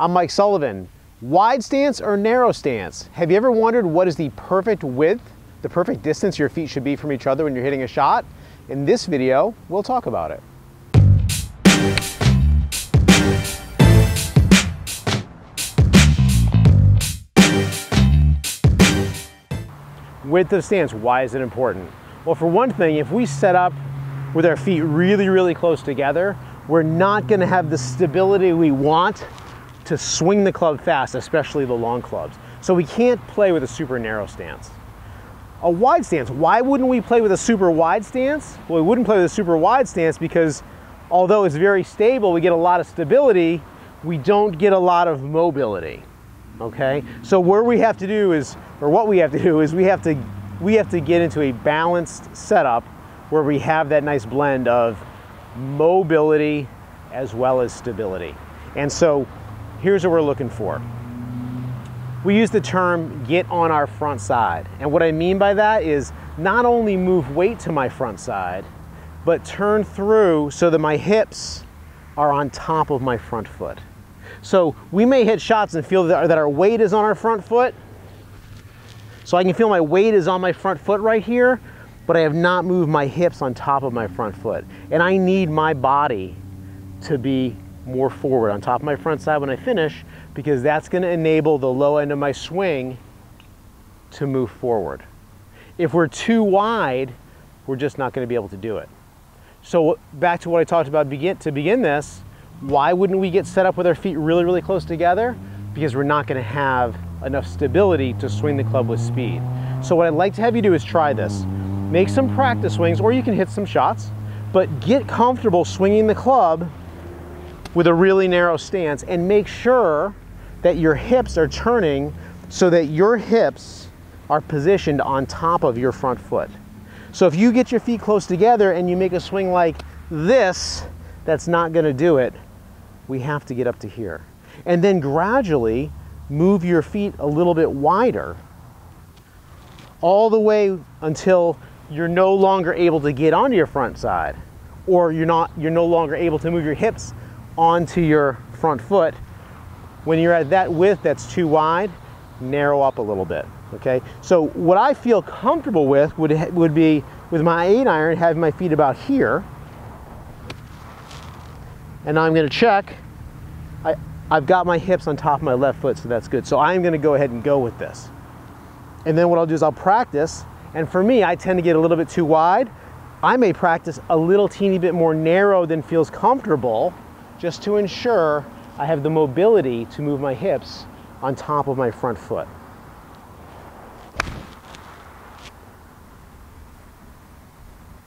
I'm Mike Sullivan. Wide stance or narrow stance? Have you ever wondered what is the perfect width, the perfect distance your feet should be from each other when you're hitting a shot? In this video, we'll talk about it. Width of stance, why is it important? Well, for one thing, if we set up with our feet really close together, we're not going to have the stability we want to swing the club fast, especially the long clubs. So we can't play with a super narrow stance. A wide stance, why wouldn't we play with a super wide stance? Well, we wouldn't play with a super wide stance because although it's very stable, we get a lot of stability, we don't get a lot of mobility. Okay? So what we have to do is we have to get into a balanced setup where we have that nice blend of mobility as well as stability. And so here's what we're looking for. We use the term get on our front side. And what I mean by that is not only move weight to my front side, but turn through so that my hips are on top of my front foot. So we may hit shots and feel that our weight is on our front foot. So I can feel my weight is on my front foot right here, but I have not moved my hips on top of my front foot. And I need my body to be more forward on top of my front side when I finish, because that's going to enable the low end of my swing to move forward. If we're too wide, we're just not going to be able to do it. So back to what I talked about to begin this, why wouldn't we get set up with our feet really close together? Because we're not going to have enough stability to swing the club with speed. So what I'd like to have you do is try this. Make some practice swings, or you can hit some shots, but get comfortable swinging the club with a really narrow stance, and make sure that your hips are turning so that your hips are positioned on top of your front foot. So if you get your feet close together and you make a swing like this, that's not going to do it. We have to get up to here. And then gradually move your feet a little bit wider, all the way until you're no longer able to get onto your front side, or you're no longer able to move your hips onto your front foot. When you're at that width that's too wide, narrow up a little bit. Okay, so what I feel comfortable with would be with my 8-iron, having my feet about here, and I'm going to check. I've got my hips on top of my left foot, so that's good. So I'm going to go ahead and go with this. And then what I'll do is I'll practice, and for me, I tend to get a little bit too wide. I may practice a little teeny bit more narrow than feels comfortable, just to ensure I have the mobility to move my hips on top of my front foot.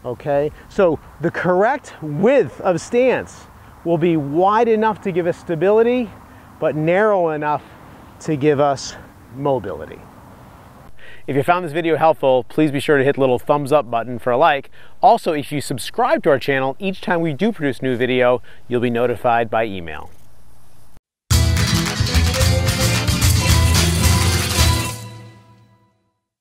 Okay, so the correct width of stance will be wide enough to give us stability, but narrow enough to give us mobility. If you found this video helpful, please be sure to hit the little thumbs up button for a like. Also, if you subscribe to our channel, each time we do produce a new video, you'll be notified by email.